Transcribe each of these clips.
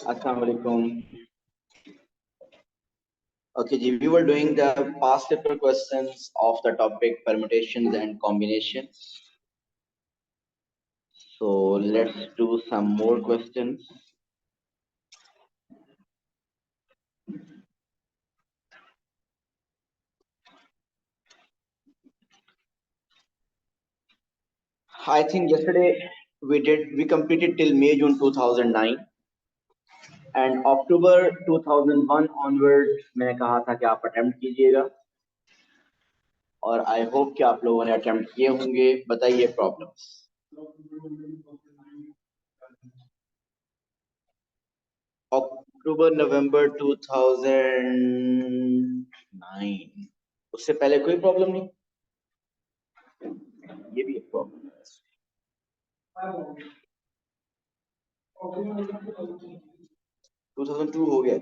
Assalamu alaikum. Okay, Ji, we were doing the past paper questions of the topic permutations and combinations. So let's do some more questions. I think yesterday we completed till May June 2009 and October 2001 onward मैंने कहा था कि आप attempt कीजिएगा और I hope कि आप लोगों ने अटेम्प्ट किए होंगे. बताइए प्रॉब्लम्स. अक्टूबर नवंबर 2009 उससे पहले कोई प्रॉब्लम नहीं. ये भी एक प्रॉब्लम है. 2002 हो गया.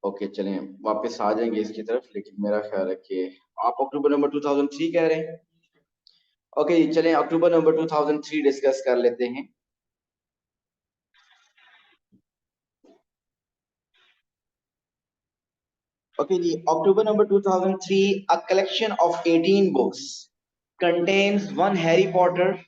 ओके चलें वापस आ जाएंगे इसकी तरफ, लेकिन मेरा ख्याल है कि आप अक्टूबर नंबर 2003 कह रहे हैं. ओके चलें अक्टूबर नंबर 2003 डिस्कस कर लेते हैं. ओके जी, October number 2003 a collection of 18 books contains one Harry Potter,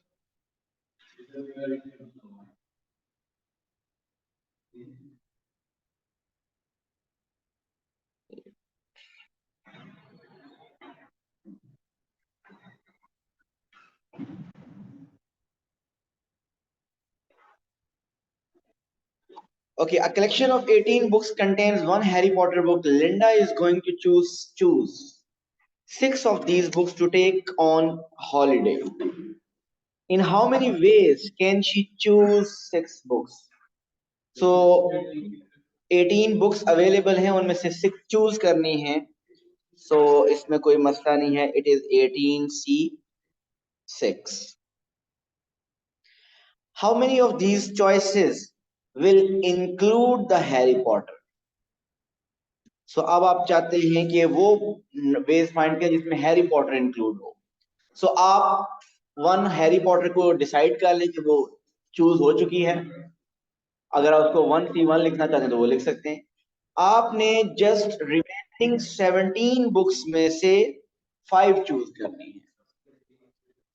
okay, a collection of 18 books contains one Harry Potter book. Linda is going to choose 6 of these books to take on holiday. In how many ways can she choose 6 books? So 18 books available हैं, उनमें से 6 choose करनी है. So इसमें कोई मसला नहीं है. It is 18C6. How many of these choices will include the Harry Potter? So अब आप चाहते हैं कि वो वेज फाइंड करें जिसमें हैरी पॉटर इंक्लूड हो. सो आप वन हैरी पॉटर को डिसाइड कर लें कि वो चूज हो चुकी है. अगर आप उसको 1C1 लिखना चाहते हैं तो वो लिख सकते हैं. आपने जस्ट रिमेनिंग 17 बुक्स में से 5 चूज करनी है.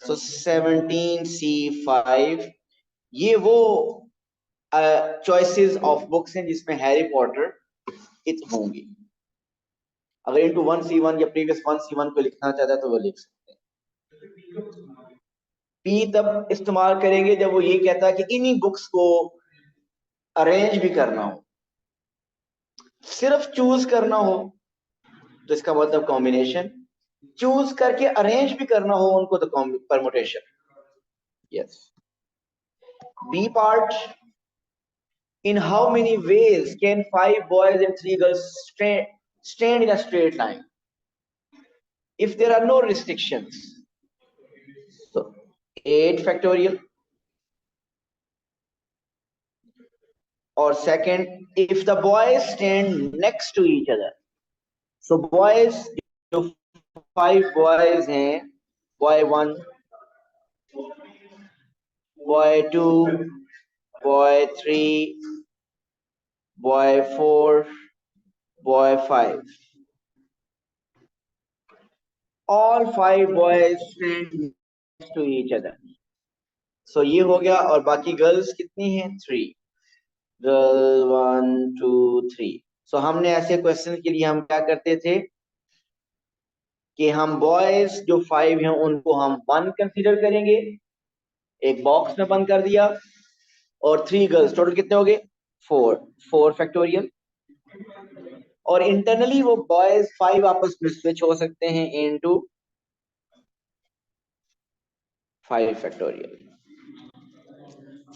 सो 17C5 ये वो चॉइसेस ऑफ बुक्स हैं जिसमें हैरी पॉटर इत होंगी. अगर इनटू 1C1 या प्रीवियस 1C1 को लिखना चाहता है तो वो लिख सकते हैं. पी तब इस्तेमाल करेंगे जब वो ये कहता है कि इन्हीं बुक्स को अरेंज भी करना हो. सिर्फ चूज करना हो तो इसका मतलब कॉम्बिनेशन. चूज करके अरेंज भी करना हो उनको तो permutation. Yes. B part. In how many ways can 5 boys and 3 girls stand in a straight line if there are no restrictions? So 8 factorial. Or second, if the boys stand next to each other. So boys, जो 5 boys हैं, boy 1, boy 2, boy 3, boy 4, boy 5. All 5 boys stand next to each other. So ये हो गया. और बाकी girls कितनी हैं? 3. Girl 1 2 3. सो हमने ऐसे क्वेश्चन के लिए हम क्या करते थे कि हम बॉयज जो 5 हैं उनको हम 1 कंसीडर करेंगे, एक बॉक्स में बंद कर दिया. और 3 गर्ल्स, टोटल कितने हो गए? 4 फैक्टोरियल. और इंटरनली वो बॉयज 5 आपस में स्विच हो सकते हैं इनटू 5 फैक्टोरियल.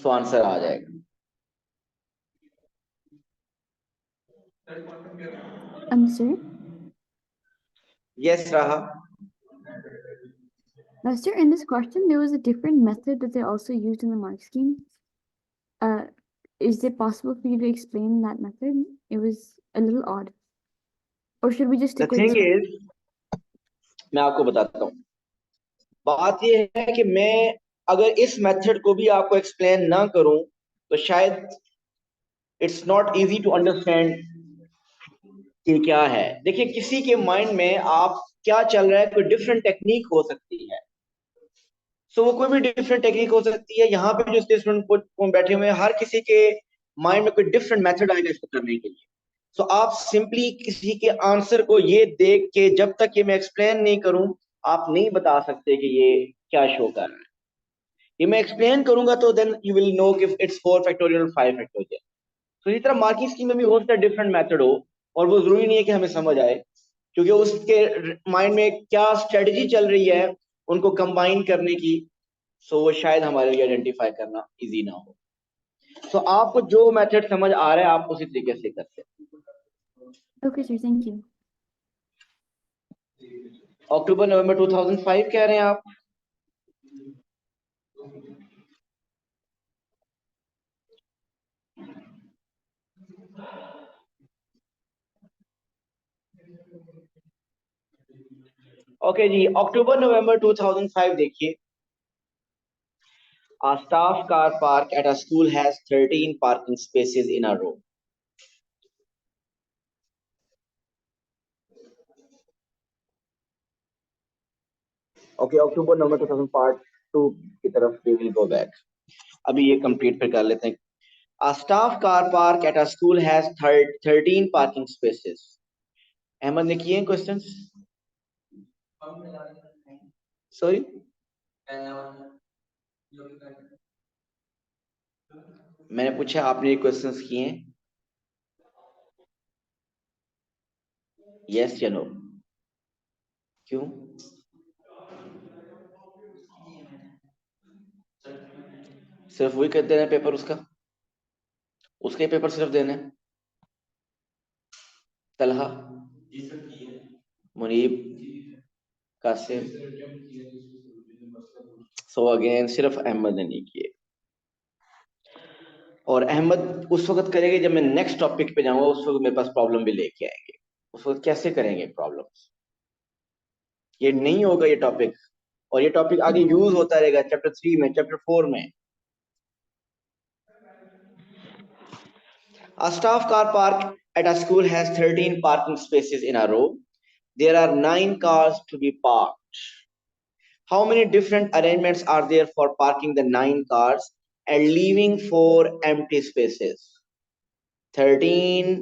सो आंसर आ जाएगा. Sir? यस राहा. Now, sir, in this question, there was a different method that they also used in the mark scheme. Is it possible for you to explain that method? It was a little odd. Or should we just the stick with thing this one? Is, मैं आपको बताता हूँ, बात ये है कि मैं अगर इस मेथड को भी आपको एक्सप्लेन ना करूं तो शायद it's not easy to understand कि क्या है। देखिए, किसी के माइंड में आप क्या चल रहा है, कोई डिफरेंट टेक्निक हो सकती है। सो वो कोई भी डिफरेंट टेक्निक हो सकती है। यहाँ पे जो स्टूडेंट को बैठे हुए हैं, हर किसी के माइंड में कोई डिफरेंट मेथड आएगा इसको करने के लिए। सो आप सिंपली किसी के आंसर को ये देख के, जब तक ये मैं एक्सप्लेन नहीं करूं, आप नहीं बता सकते कि ये क्या शो कर रहा है। ये मैं एक्सप्लेन करूंगा तो देन यू विल नो कि इट्स 4 फैक्टोरियल और 5 फैक्टोरियल। तो इसी तरह मार्किंग स्कीम में भी हो सकता है डिफरेंट मेथड हो, और वो जरूरी नहीं है कि हमें समझ आए, क्योंकि उसके माइंड में क्या स्ट्रेटजी चल रही है उनको कंबाइन करने की। सो वो शायद हमारे लिए आइडेंटिफाई करना इजी ना हो। सो आपको जो मेथड समझ आ रहा है आप उसी तरीके से करते हैं। Okay, sir. Thank you. अक्टूबर नवंबर 2005 कह रहे हैं आप? ओके जी, अक्टूबर नवंबर 2005 देखिए। A staff car park at a school has 13 parking spaces in a row. Okay, October November 2000 part 2 की तरफ we will go back. अभी ये कंप्लीट पे कर लेते हैं। A staff car park at a school has 13 parking spaces. Ahmad ने किए क्वेश्चंस? सॉरी, मैंने पूछा आपने ये क्वेश्चंस किए? यस या नो? क्यों? सिर्फ वही कर देना पेपर, उसके पेपर सिर्फ देने? तलहा, मुनीब, कासिम, सो अगेन सिर्फ अहमद ने नहीं किए। और अहमद उस वक्त करेंगे जब मैं नेक्स्ट टॉपिक पे जाऊंगा, उस वक्त मेरे पास प्रॉब्लम भी लेके आएंगे। उस वक्त कैसे करेंगे प्रॉब्लम्स? ये नहीं होगा ये टॉपिक, और ये टॉपिक आगे यूज होता रहेगा चैप्टर 3 में, चैप्टर 4 में। A staff car park at a school has 13 parking spaces in a row. There are 9 cars to be parked. How many different arrangements are there for parking the 9 cars and leaving 4 empty spaces? 13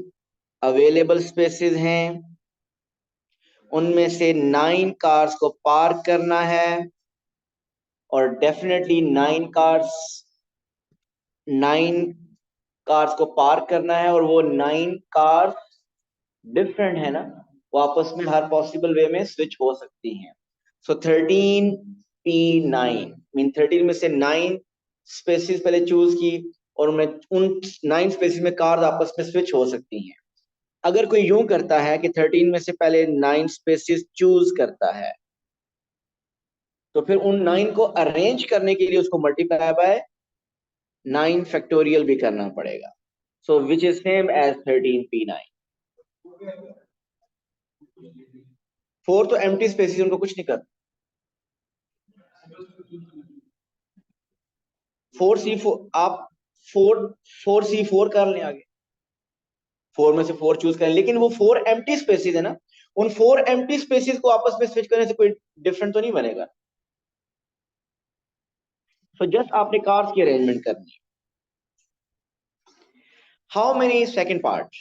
available spaces हैं, उनमें से 9 cars को park करना है, और definitely 9 cars को park करना है, और वो 9 कार्स डिफरेंट है ना, वो आपस में हर पॉसिबल वे में स्विच हो सकती हैं। सो 13P9 मीन 13 में से 9 स्पेसिस पहले चूज की, और उन 9 स्पेसिस में कार्स आपस में स्विच हो सकती हैं। अगर कोई यूं करता है कि 13 में से पहले 9 स्पेसिस चूज करता है, तो फिर उन 9 को अरेंज करने के लिए उसको मल्टीप्लाई बाय 9 फैक्टोरियल भी करना पड़ेगा। So which is same as 13P9। 4 तो एम्प्टी स्पेसिस, उनको कुछ नहीं करना। 4C4 आप 4C4 कर लें आगे, 4 में से 4 चूज करें, लेकिन वो 4 एम्प्टी स्पेसिस है ना, उन 4 एम्प्टी स्पेसिस को आपस में स्विच करने से कोई डिफरेंट तो नहीं बनेगा। सो जस्ट आपने कार्स की अरेंजमेंट करनी है। How many, second part,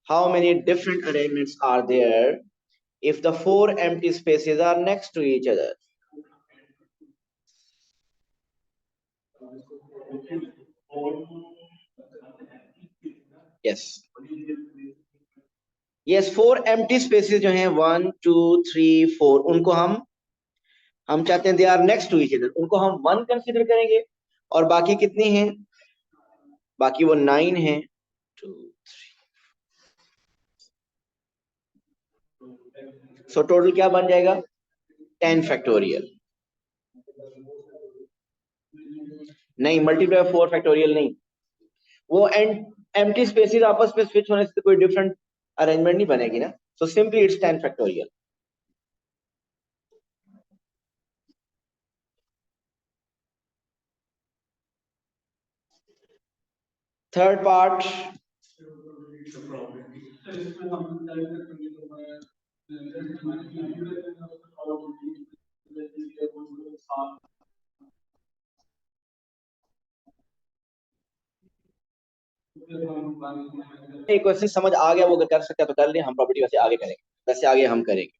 how many different arrangements are there if the 4 empty spaces are next to each other? Yes. Yes, 4 empty spaces जो हैं 1 2 3 4, उनको हम चाहते हैं they are next to each other, उनको हम 1 कंसीडर करेंगे, और बाकी कितनी हैं? बाकी वो 9 हैं। 2 3, सो टोटल क्या बन जाएगा? 10 फैक्टोरियल। नहीं, मल्टीप्लाई 4 फैक्टोरियल नहीं, वो एम्प्टी स्पेसेस आपस में स्विच होने से कोई डिफरेंट अरेंजमेंट नहीं बनेगी ना। So simply it's 10 factorial. Third part. एक क्वेश्चन समझ आ गया, वो अगर कर सकते हैं तो कर लें, हम प्रॉपर्टी वैसे आगे करेंगे, वैसे आगे हम करेंगे।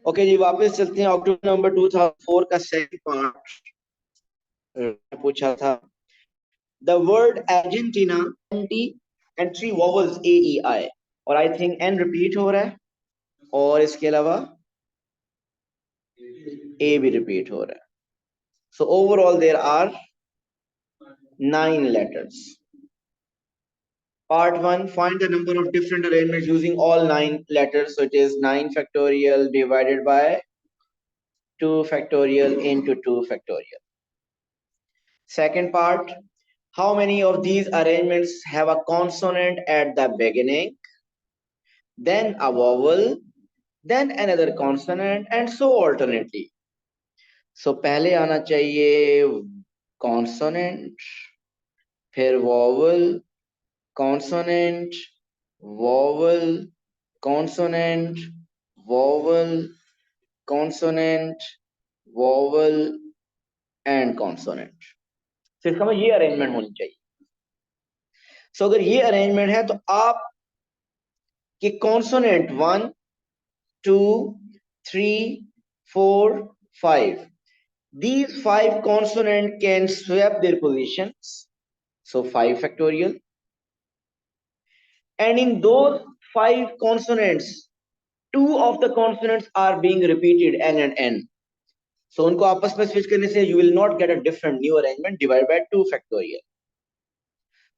ओके जी, वापस चलते हैं। अक्टूबर नंबर 2004 का सेकंड पार्ट पूछा था। The word Argentina and 3 vowels A E I, और आई थिंक एन रिपीट हो रहा है, और इसके अलावा ए भी रिपीट हो रहा है। So overall there are 9 letters. Part 1, find the number of different arrangements using all 9 letters. So it is 9 factorial divided by 2 factorial into 2 factorial. Second part, how many of these arrangements have a consonant at the beginning, then a vowel, then another consonant, and so alternately. So पहले आना चाहिए consonant, फिर vowel, consonant, vowel, consonant, vowel, consonant, vowel and consonant. तो इसका मतलब ये arrangement होनी चाहिए। सो अगर ये अरेंजमेंट है तो आप कि consonant 1, 2, 3, 4, 5, these 5 consonant can swap their positions, so 5 factorial, and in those 5 consonants 2 of the consonants are being repeated, n and n, so उनको आपस में switch करने से you will not get a different new arrangement divided by 2 factorial.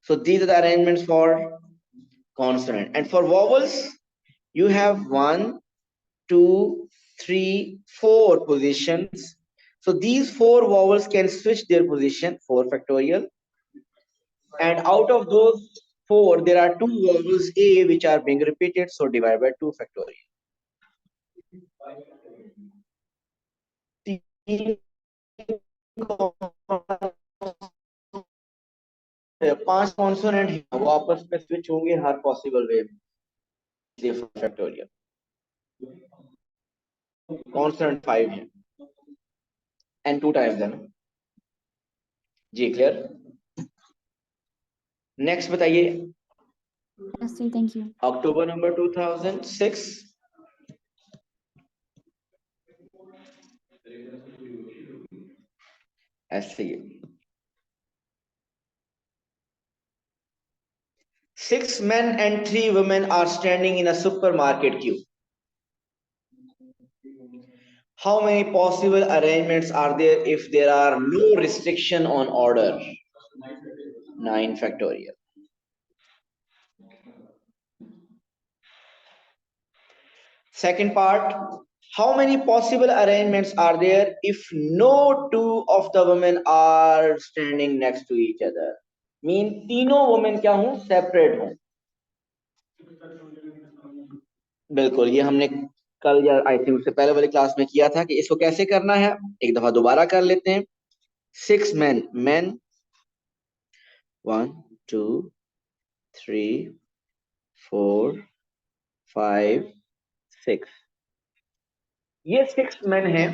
So these are the arrangements for consonant. And for vowels you have 1, 2, 3, 4 positions. So these 4 vowels can switch their position, 4 factorial. And out of those 4, there are 2 vowels A which are being repeated, so divide by 2 factorial. 5 consonant हैं, वो आपस में switch होंगे हर possible way में, इसलिए factorial. Consonant 5 हैं and 2 times है ना जी, क्लियर। नेक्स्ट बताइए। Yes, sir, thank you. October number 2006, ऐसे ही 6 men and 3 women are standing in a supermarket queue. How many possible arrangements are there if there are no restriction on order? 9 factorial. Second part, how many possible arrangements are there if no 2 of the women are standing next to each other? Mean तीनों women क्या हूं, separate हूं। बिल्कुल, ये हमने कल या I think उससे पहले वाली क्लास में किया था कि इसको कैसे करना है, एक दफा दोबारा कर लेते हैं। 6 men 1, 2, 3, 4, 5, 6, ये 6 men हैं।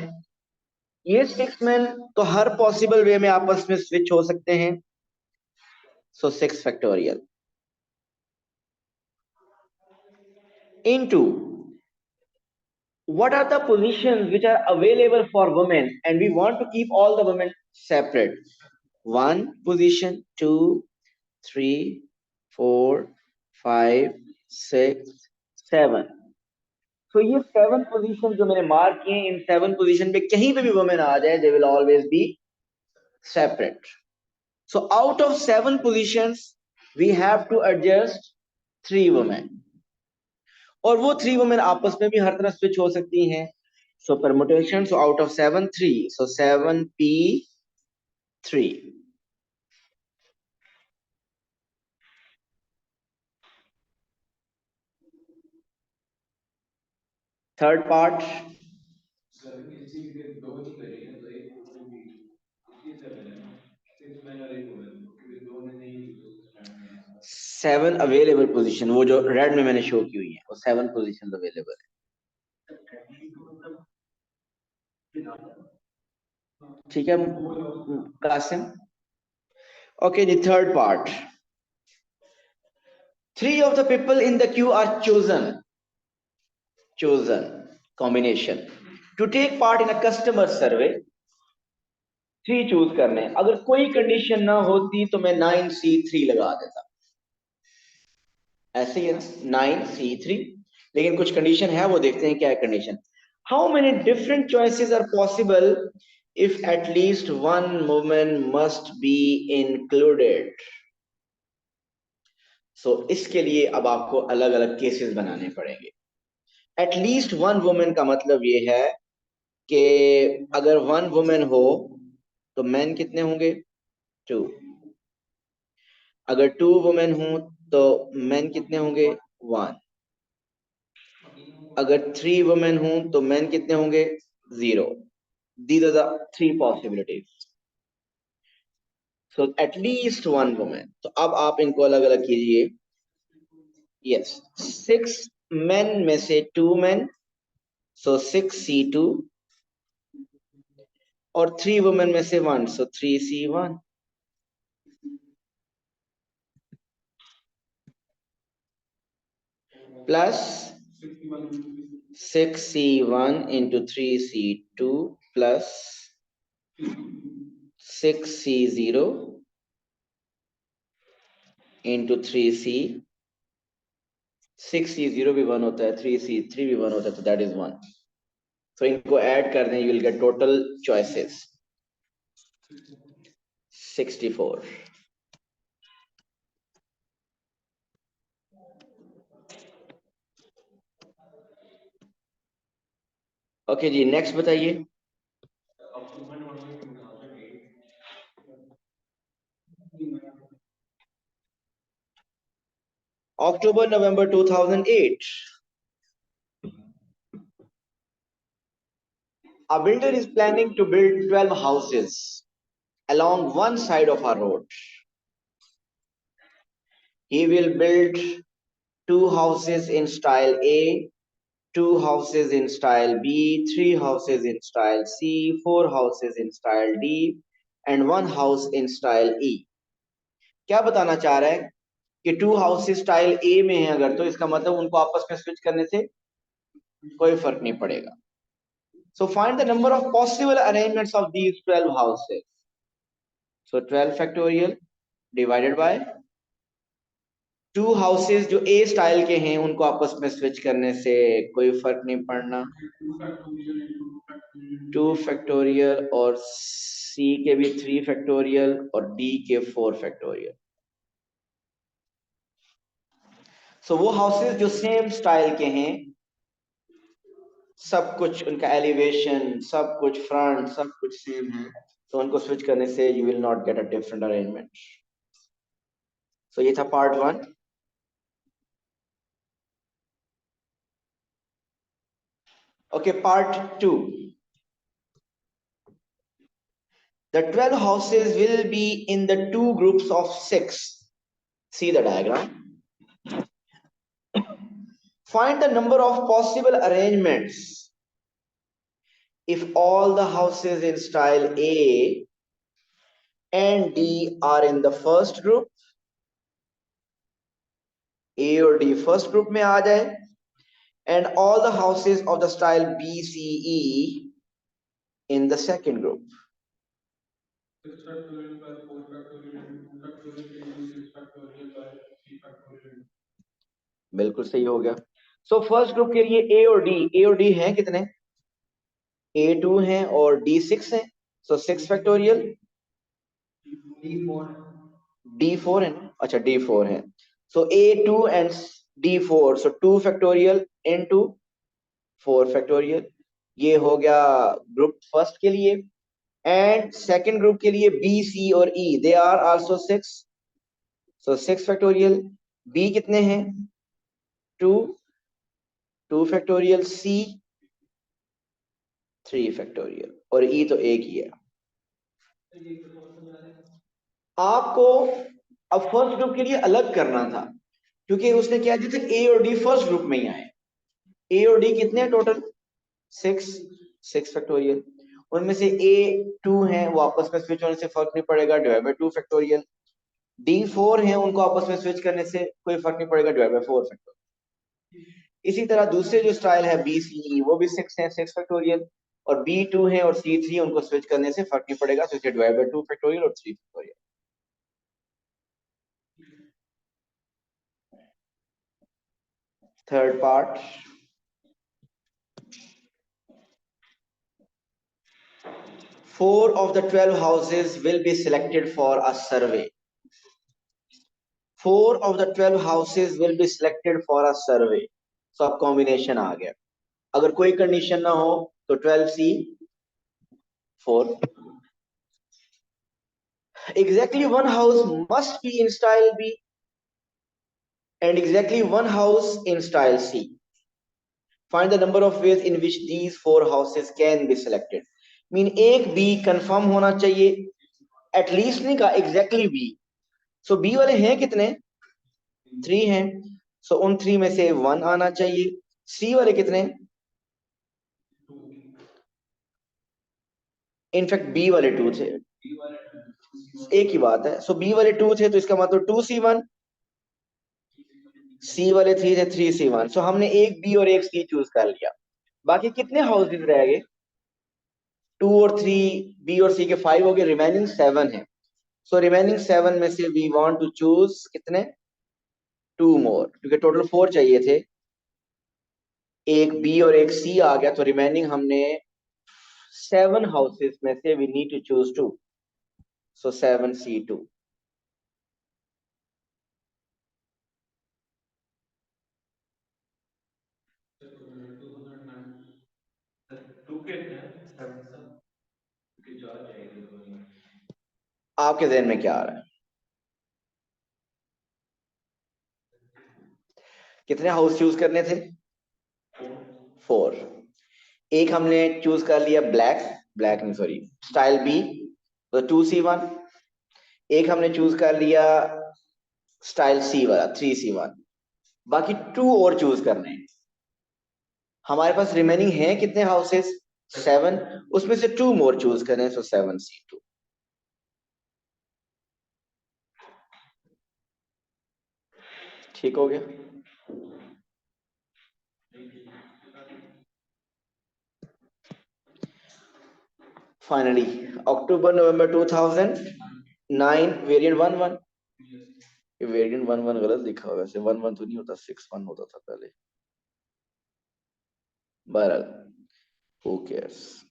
ये 6 men तो हर पॉसिबल वे में आपस में स्विच हो सकते हैं, सो 6 factorial into what are the positions which are available for women and we want to keep all the women separate. 1 position, 2, 3, 4, 5, 6, 7. So ये 7 पोजीशन जो मैंने मार्क किए, इन 7 पोजीशन पे कहीं पे भी वुमेन आ जाए, they will always be separate. So out of 7 positions we have to adjust 3 women, और वो 3 वुमेन आपस में भी हर तरह स्विच हो सकती हैं। So permutation, so out of 7, 3, so 7p3, third part, seven available position, वो जो रेड में मैंने शो की हुई है वो 7 पोजीशन अवेलेबल है। ठीक है कासिम। ओके जी, third part, 3 of the people in the queue are chosen combination to take part in a customer survey। 3 choose करने, अगर कोई कंडीशन ना होती तो मैं 9C3 लगा देता, ऐसे ही है ना 9C3, लेकिन कुछ कंडीशन है, वो देखते हैं क्या है condition. How many different choices are possible if at least one woman must be included. So इसके लिए अब आपको अलग अलग केसेस बनाने पड़ेंगे। एटलीस्ट वन वुमन का मतलब ये है कि अगर वन वुमन हो तो मैन कितने होंगे, 2। अगर 2 वुमेन हो तो मैन कितने होंगे, 1। अगर 3 वुमेन हो तो मैन कितने होंगे, 0। These are the 3 possibilities. So at least 1 woman। तो अब आप इनको अलग अलग कीजिए। Yes, 6 men में से 2 men, so 6C2, और 3 women में से 1, so 3C1। Plus 6C1 into 3C2 plus 6C0 into 3C। 6C0 भी 1 होता है, 3C3 भी 1 होता है, तो दैट इज 1। तो इनको ऐड कर दें, you will get total choices 64। Okay जी, नेक्स्ट बताइए। October November 2008, a builder is planning to build 12 houses along one side of a road। He will build 2 houses in style A, 2 houses in style B, 3 houses in style C, 4 houses in style D, and 1 house in style E। क्या बताना चाह रहा है कि 2 houses style ए में है अगर, तो इसका मतलब उनको आपस में स्विच करने से कोई फर्क नहीं पड़ेगा। So find the number of possible arrangements of these 12 houses। So 12 factorial divided by 2 houses जो ए स्टाइल के हैं उनको आपस में स्विच करने से कोई फर्क नहीं पड़ना, 2 फैक्टोरियल, और सी के भी 3 फैक्टोरियल, और डी के 4 फैक्टोरियल। सो वो हाउसेस जो सेम स्टाइल के हैं, सब कुछ उनका एलिवेशन, सब कुछ फ्रंट, सब कुछ सेम है, तो उनको स्विच करने से you will not get a different arrangement. So ये था part 1। Okay, part 2। The 12 houses will be in the 2 groups of 6। See the diagram। Find the number of possible arrangements if all the houses in style A and D are in the first group, A और D first group में आ जाए, and all the houses of the style B, C, E in the second group। बिल्कुल सही हो गया। So first group के लिए ए और डी हैं कितने, A2 हैं और D6 हैं, सो 6 फैक्टोरियल, D4 है ना, अच्छा D4 है, सो A2 and D4, so 2 factorial into 4 factorial. ये हो गया ग्रुप फर्स्ट के लिए। एंड सेकंड ग्रुप के लिए बी, सी और E, they are also 6, so 6 factorial. B कितने हैं, 2, 2 फैक्टोरियल, सी 3 फैक्टोरियल और ई तो एक ही है। आपको अब फर्स्ट ग्रुप के लिए अलग करना था, क्योंकि उसने क्या दिया था, ए और डी फर्स्ट ग्रुप में ही आए। ए और डी कितने टोटल? 6 फैक्टोरियल। उनमें से ए 2 है, वो आपस में स्विच होने से फर्क नहीं पड़ेगा, डिवाइड बाय 2 फैक्टोरियल। डी 4 है, उनको आपस में स्विच करने से कोई फर्क नहीं पड़ेगा, डिवाइड बाय 4 फैक्टोरियल। इसी तरह दूसरे जो स्टाइल है बी सी ई, वो भी 6 है, 6 फैक्टोरियल। और बी 2 है और सी 3, उनको स्विच करने से फर्क नहीं पड़ेगा, तो इसे डिवाइड बाय 2 फैक्टोरियल और 3 factorial. Third part, 4 of the 12 houses will be selected for a survey. 4 of the 12 houses will be selected for a survey. So अब कॉम्बिनेशन आ गया। अगर कोई कंडीशन ना हो तो 12C 4। Exactly one house must be in style B and exactly one house in style C. Find the number of ways in which these 4 houses can be selected. Mean एक B confirm होना चाहिए, at least नहीं कहा, exactly B। सो B वाले हैं कितने? 3 हैं। सो उन 3 में से 1 आना चाहिए। C वाले कितने? इनफैक्ट B वाले 2 थे, एक ही बात है। सो B वाले 2 थे, तो इसका मतलब 2C1। C वाले 3 थे, 3C1। सो हमने एक B और एक C चूज कर लिया। बाकी कितने हाउसेज रह गए? 2 और 3, B और C के 5 हो गए, रिमेनिंग 7 है। सो रिमेनिंग 7 में से वी वांट टू चूज कितने? 2 मोर, क्योंकि टोटल 4 चाहिए थे। एक B और एक C आ गया, तो रिमेनिंग हमने 7 हाउसेस में से we need to choose 2। So 7C2। आपके ज़हन में क्या आ रहा है? कितने हाउस चूज करने थे? 4। एक हमने चूज कर लिया ब्लैक, ब्लैक नहीं सॉरी, स्टाइल बी, तो 2C1। एक हमने चूज कर लिया स्टाइल सी वाला, 3C1। बाकी 2 और चूज करने हैं। हमारे पास रिमेनिंग है कितने हाउसेस? 7। उसमें से 2 मोर चूज करने हैं, सो 7C2। ठीक हो गया? फाइनली अक्टूबर नवंबर 2009, वेरिएंट 11। वेरिएंट 11 गलत लिखा हुआ, वैसे 11 तो नहीं होता, 61 होता था पहले। बहरहाल, who cares.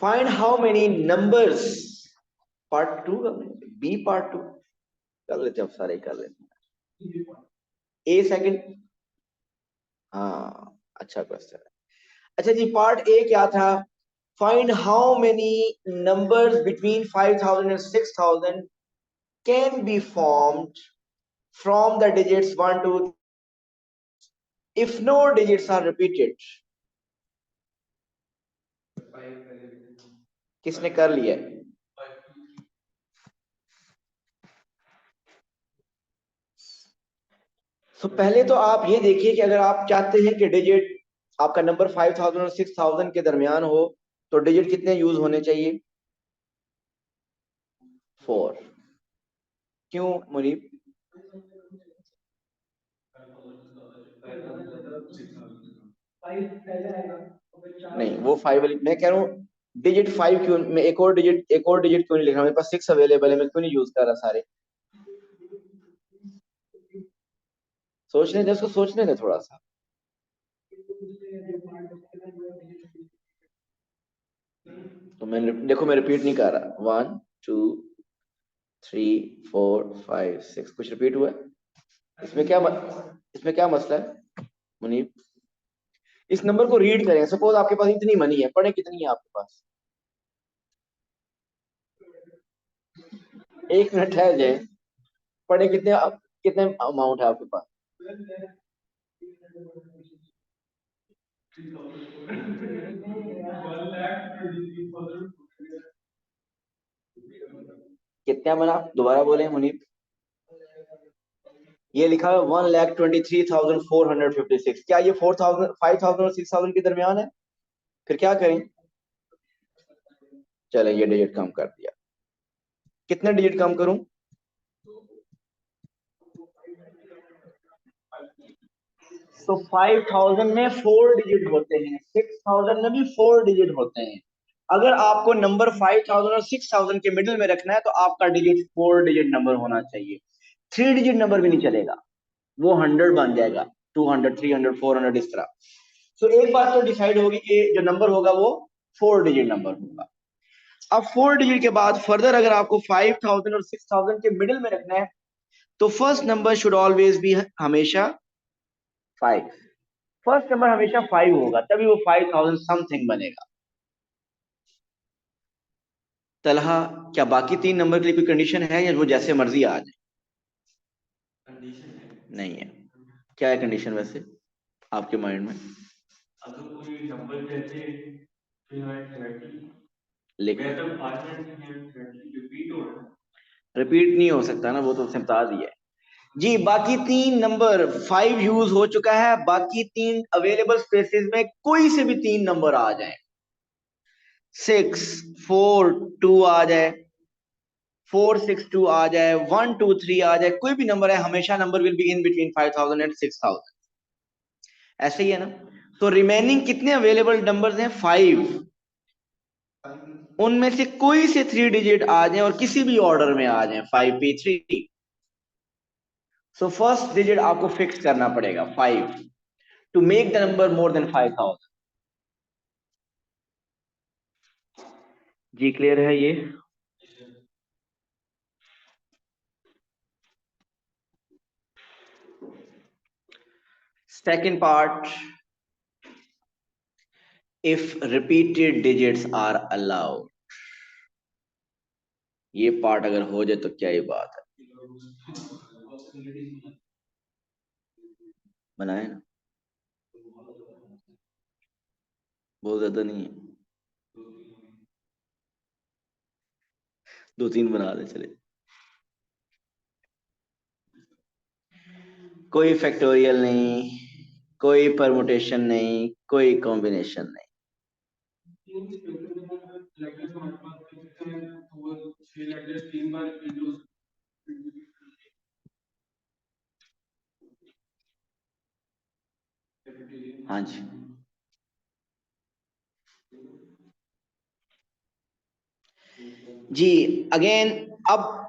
Find how many numbers, part 2 B part 2 कर लेते हैं, अब सारे कर लेते हैं। ए सेकंड, हाँ अच्छा क्वेश्चन है। अच्छा जी, पार्ट ए क्या था? Find how many numbers between 5000 and 6000 can be formed from the digits 1 to if no digits are repeated। किसने कर लिया? तो पहले तो आप ये देखिए कि अगर आप चाहते हैं कि डिजिट आपका नंबर 5000 और 6000 के दरमियान हो, तो डिजिट कितने यूज होने चाहिए? 4। क्यों मुनीब? नहीं, वो 5 वाली मैं कह रहा हूँ, डिजिट 5 क्यों, मैं एक और डिजिट क्यों नहीं लिख रहा? मेरे पास 6 अवेलेबल है, मैं क्यों नहीं यूज कर रहा सारे? सोचने दे उसको, सोचने दे थोड़ा सा। तो मैंने देखो, मैं रिपीट नहीं कर रहा। 1 2 3 4 5 6, कुछ रिपीट हुआ है? इसमें क्या मसला है मुनीब? इस नंबर को रीड करें। सपोज आपके पास इतनी मनी है, पढ़े कितनी है आपके पास? 1 मिनट ठहर जाए, पढ़े कितने आप? कितने अमाउंट है आपके पास? कितना बना, दोबारा बोले मुनीब। ये लिखा है 1,23,456। क्या ये 4,000 5,000 और 6,000 के दरमियान है? फिर क्या करें? चले ये डिजिट कम कर दिया। कितने डिजिट कम करूं? तो 5,000 में 4 डिजिट होते हैं, 6,000 में भी 4 डिजिट होते हैं। अगर आपको नंबर 5,000 और 6,000 के मिडिल में रखना है तो आपका डिजिट 4 डिजिट नंबर होना चाहिए। 3 डिजिट नंबर भी नहीं चलेगा, वो 100 बन जाएगा, 200, 300, 400 इस तरह। तो एक बात तो डिसाइड होगी कि जो नंबर होगा वो 4 डिजिट नंबर होगा। अब 4 डिजिट के बाद फर्दर अगर आपको 5,000 और 6,000 के मिडिल में रखना है तो first number should always be हमेशा 5। फर्स्ट नंबर हमेशा 5 होगा, तभी वो 5,000 समथिंग बनेगा। तलहा, क्या बाकी 3 नंबर के लिए कोई कंडीशन है या वो जैसे मर्जी आ जाए? कंडीशन है? नहीं है। क्या है कंडीशन वैसे आपके माइंड में? अगर कोई नंबर जैसे 30, लेकिन रिपीट नहीं हो सकता ना, वो तो उसने बता दिया है जी। बाकी 3 नंबर 5 यूज हो चुका है, बाकी 3 अवेलेबल स्पेसेस में कोई से भी 3 नंबर आ जाए, 6 4 2 आ जाए, 4 6 2 आ जाए, 1 2 3 आ जाए, कोई भी नंबर है, हमेशा number will be in between 5,000 and 6,000। ऐसे ही है ना? तो रिमेनिंग कितने अवेलेबल नंबर्स हैं? 5। उनमें से कोई से 3 डिजिट आ जाए और किसी भी ऑर्डर में आ जाए, 5p3। सो फर्स्ट डिजिट आपको फिक्स करना पड़ेगा 5 to make the number more than 5,000। जी क्लियर है ये? Second part, if repeated digits are allowed. ये पार्ट अगर हो जाए तो क्या ही बात है, बनाए ना, बहुत ज्यादा नहीं है, 2 3 बना दे चले। कोई फैक्टोरियल नहीं, कोई परमुटेशन नहीं, कोई कॉम्बिनेशन नहीं। हाँ जी, जी अगेन अब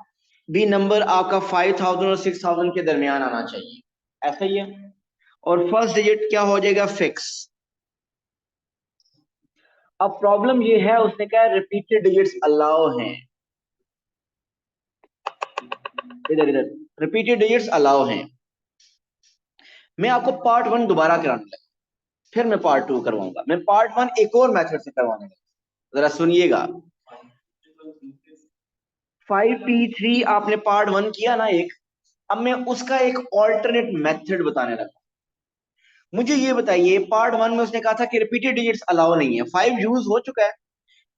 भी नंबर आपका 5,000 और 6,000 के दरमियान आना चाहिए, ऐसा ही है। और फर्स्ट डिजिट क्या हो जाएगा? फिक्स। अब प्रॉब्लम ये है, उसने कहा रिपीटेड डिजिट्स अलाउ हैं, इधर इधर रिपीटेड डिजिट्स अलाउ हैं। मैं आपको पार्ट 1 दोबारा कराने लगा, फिर मैं पार्ट 2 करवाऊंगा। मैं पार्ट 1 एक और मेथड से करवाने लगा, जरा सुनिएगा। 5p3 आपने पार्ट 1 किया ना एक, अब मैं उसका एक ऑल्टरनेट मेथड बताने लगा। मुझे ये बताइए, पार्ट 1 में उसने कहा था कि रिपीटेड डिजिट्स अलाउ नहीं है, 5 यूज हो चुका है।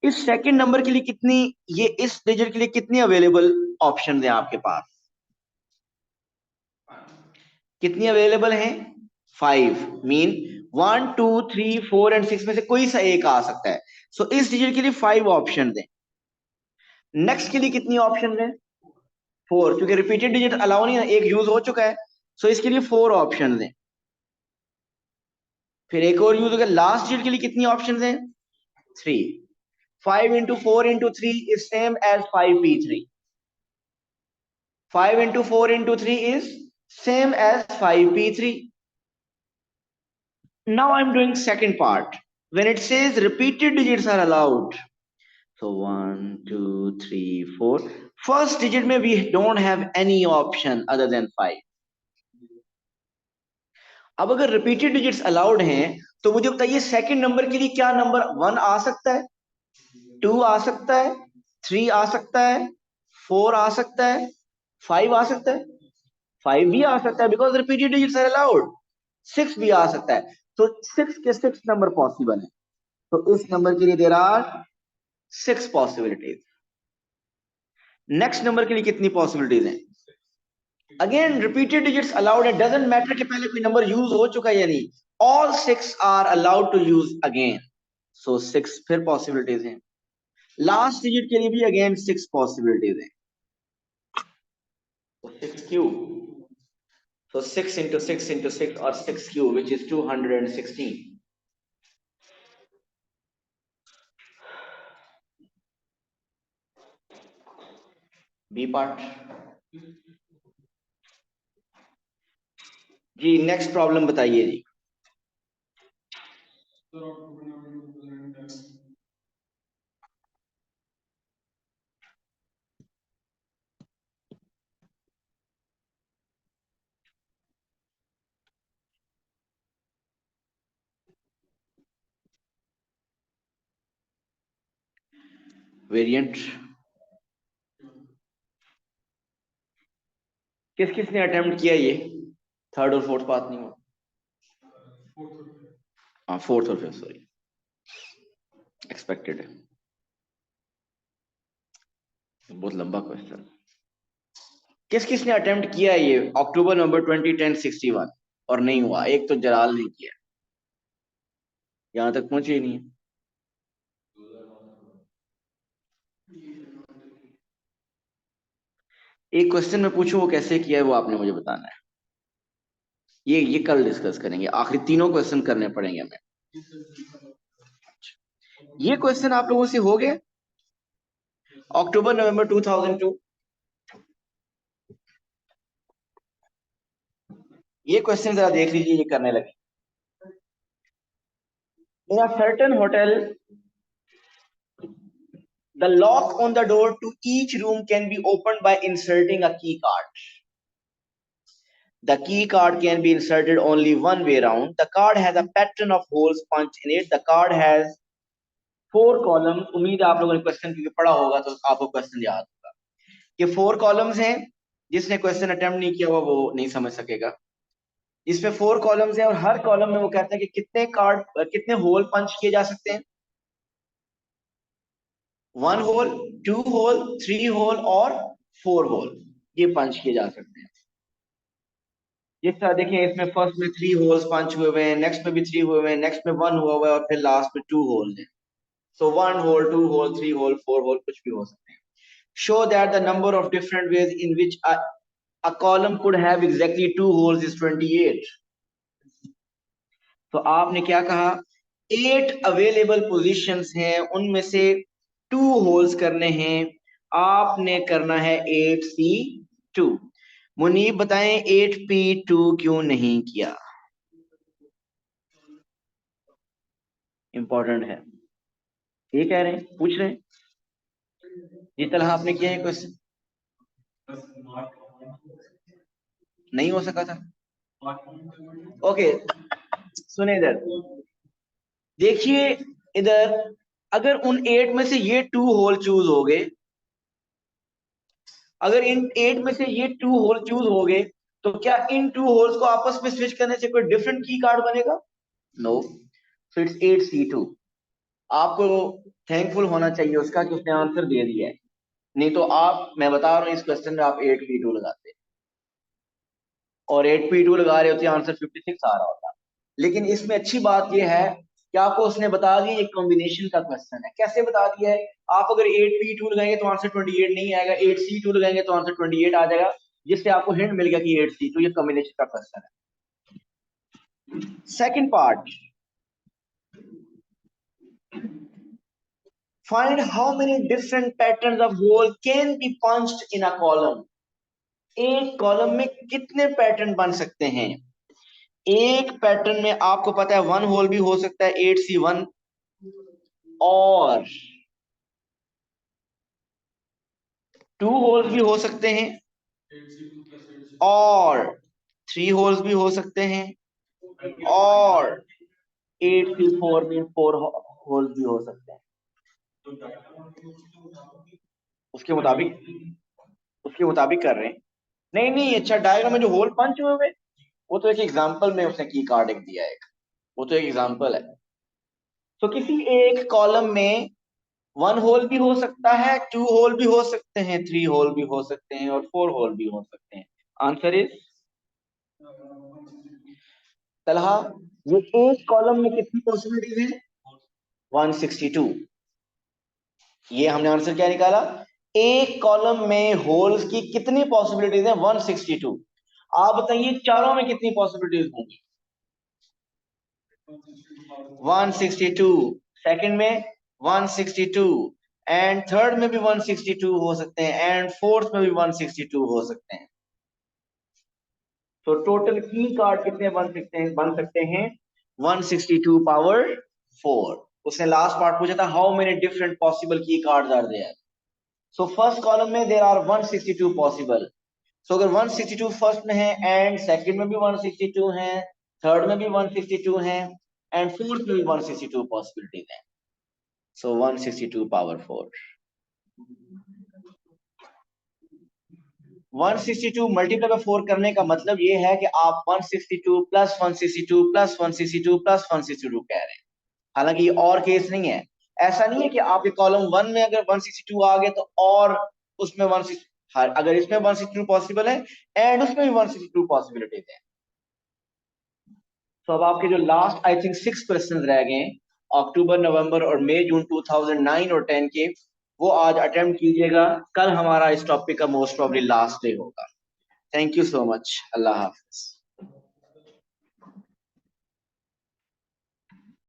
इस सेकंड नंबर के लिए कितनी, ये इस डिजिट के लिए कितनी अवेलेबल ऑप्शन है आपके पास? कितनी अवेलेबल हैं? 5। मीन 1 2 3 4 एंड 6 में से कोई सा एक आ सकता है। सो इस डिजिट के लिए 5 ऑप्शन दें। नेक्स्ट के लिए कितनी ऑप्शन दें? 4, क्योंकि रिपीटेड डिजिट अलाउ नहीं है, एक यूज हो चुका है। सो इसके लिए 4 ऑप्शन दें। फिर एक और यूज हो गया, लास्ट डिजिट के लिए कितनी ऑप्शन दें? 3। 5 into 4 into 3 is same as 5p3. 5 into 4 into 3 is same as 5p3. Now I'm doing second part. When it says repeated digits are allowed, so 1 2 3 4, first digit में we don't have any option other than 5. अब अगर repeated digits allowed हैं तो मुझे बताइए second number के लिए क्या नंबर 1 आ सकता है, 2 आ सकता है, 3 आ सकता है, 4 आ सकता है, 5 आ सकता है? 5 भी आ सकता है because repeated digits are allowed. 6 भी आ सकता है। तो 6 के 6 नंबर पॉसिबल है। तो इस नंबर के लिए there are 6 possibilities. Next number के लिए कितनी पॉसिबिलिटीज हैं? अगेन रिपीटेड डिजिट्स अलाउड है, डजंट मैटर कि पहले कोई नंबर यूज हो चुका है या नहीं, all 6 are allowed to use again. So 6 फिर पॉसिबिलिटीज हैं। लास्ट डिजिट के लिए भी अगेन 6 पॉसिबिलिटीज हैं। So 6 cube. So 6 into 6 into 6 or 6 cube, which is 216. B part. जी नेक्स्ट प्रॉब्लम बताइए जी। वेरिएंट किस किस ने अटेम्प्ट किया ये? थर्ड और फोर्थ पार्ट नहीं हो, हाँ फोर्थ और फिफ्थ, सॉरी, एक्सपेक्टेड है। बहुत लंबा क्वेश्चन। किस किस ने अटेम्प्ट किया ये अक्टूबर नवंबर 2010 61 और नहीं हुआ? एक तो जलाल ने किया, यहां तक पहुंचे ही नहीं है। एक क्वेश्चन में पूछूं वो कैसे किया है वो आपने मुझे बताना है। ये कल डिस्कस करेंगे, आखिरी तीनों क्वेश्चन करने पड़ेंगे हमें। ये क्वेश्चन आप लोगों से हो गए अक्टूबर नवंबर 2002। ये क्वेश्चन जरा देख लीजिए, ये करने लगे। In a certain hotel the lock on the door to each room can be opened by inserting a key card. The key card can be inserted only one way around. The card has a pattern of holes punched in it. The card has 4 columns. उम्मीद है आप लोगों ने question क्योंकि पढ़ा होगा तो आपको क्वेश्चन याद होगा। ये 4 कॉलम्स हैं, जिसने क्वेश्चन अटेम्प्ट नहीं किया हुआ वो नहीं समझ सकेगा। इसमें 4 कॉलम्स हैं और हर कॉलम में वो कहते हैं कि कितने होल पंच किए जा सकते हैं। 1 होल, 2 होल, 3 होल और 4 होल ये पंच किए जा सकते हैं। जिस तरह देखिए इसमें फर्स्ट में 3 होल्स पंच हुए हुए हैं, नेक्स्ट में भी 3 हुए हुए हैं, नेक्स्ट में 1 हुआ हुआ है और फिर लास्ट में 2 होल्स हैं। सो 1 होल, 2 होल, 3 होल, 4 होल कुछ भी हो सकते हैं। Show that the number of different ways in which a column could have exactly 2 holes is 28. तो आपने क्या कहा? 8 अवेलेबल पोजीशंस हैं, उनमें से 2 होल्स करने हैं। आपने करना है 8C2। मुनीब बताएं 8P2 क्यों नहीं किया? इंपॉर्टेंट है, ये कह रहे हैं, पूछ रहे हैं। ये तरह आपने किया है क्वेश्चन, नहीं हो सका था। ओके सुने इधर, देखिए इधर, अगर उन 8 में से ये 2 होल चूज हो गए, अगर इन 8 में से ये 2 होल चूज हो गए, तो क्या इन 2 होल्स को आपस में स्विच करने से कोई डिफरेंट की कार्ड बनेगा? नो। So it's 8C2। आपको थैंकफुल होना चाहिए उसका कि उसने आंसर दे दिया है, नहीं तो आप, मैं बता रहा हूं इस क्वेश्चन में आप 8P2 लगाते और 8P2 लगा रहे होते आंसर 56 आ रहा होता। लेकिन इसमें अच्छी बात यह है कि आपको उसने बता दिया एक कॉम्बिनेशन का क्वेश्चन है। कैसे बता दिया है? आप अगर 8P2 लगाएंगे तो आंसर 28 नहीं आएगा, 8C2 लगाएंगे तो आंसर 28 आ जाएगा, जिससे आपको हिंट मिल गया कि 8C2 ये कॉम्बिनेशन का क्वेश्चन है। Second part, find how many different patterns of hole can be punched in a column. एक कॉलम में कितने पैटर्न बन सकते हैं? एक पैटर्न में आपको पता है 1 होल भी हो सकता है 8C1 और 2 होल्स भी हो सकते हैं और 3 होल्स भी हो सकते हैं और 8C4 में 4 होल्स भी हो सकते हैं। उसके मुताबिक कर रहे हैं। नहीं नहीं, अच्छा डायग्राम में जो होल पंच हुए हुए, वो तो एक एग्जांपल में उसने की कार्ड एक दिया है, एक वो तो एक एग्जांपल है। तो किसी एक कॉलम में 1 होल भी हो सकता है, 2 होल भी हो सकते हैं, 3 होल भी हो सकते हैं और 4 होल भी हो सकते हैं। आंसर इज तलहा, ये एक कॉलम में कितनी पॉसिबिलिटीज है? 162। ये हमने आंसर क्या निकाला? एक कॉलम में होल्स की कितनी पॉसिबिलिटीज है? 162। आप बताइए चारों में कितनी पॉसिबिलिटीज होंगी? 162, सेकंड में 162, एंड थर्ड में भी 162 हो सकते हैं, एंड फोर्थ में भी 162 हो सकते हैं। तो टोटल की कार्ड कितने बन सकते हैं 162 पावर 4। उसने लास्ट पार्ट पूछा था हाउ मेनी डिफरेंट पॉसिबल की cards are there. So first column में देयर आर 162 पॉसिबल। सो अगर 162 फर्स्ट में है, एंड सेकंड में भी 162 है, थर्ड में भी 162 है, एंड फोर्थ में भी 162 पॉसिबिलिटीज है। सो 162 पावर 4। 162 मल्टीप्लाई बाय 4 करने का मतलब ये है कि आप 162 प्लस 162 प्लस 162 प्लस 162 कह रहे हैं। हालांकि ये और केस नहीं है। ऐसा नहीं है कि आपके कॉलम 1 में अगर 162 आ गए तो और उसमें 160, अगर इसमें 162 पॉसिबल है एंड उसमें भी 162 पॉसिबिलिटीज है। तो अब आपके जो लास्ट आई थिंक 6 क्वेश्चन रह गए अक्टूबर, नवंबर और मई जून 2009 और 10 के, वो आज अटेम्प्ट कीजिएगा। कल हमारा इस टॉपिक का मोस्ट प्रॉब्ली लास्ट डे होगा। Thank you so much. Allah Hafiz.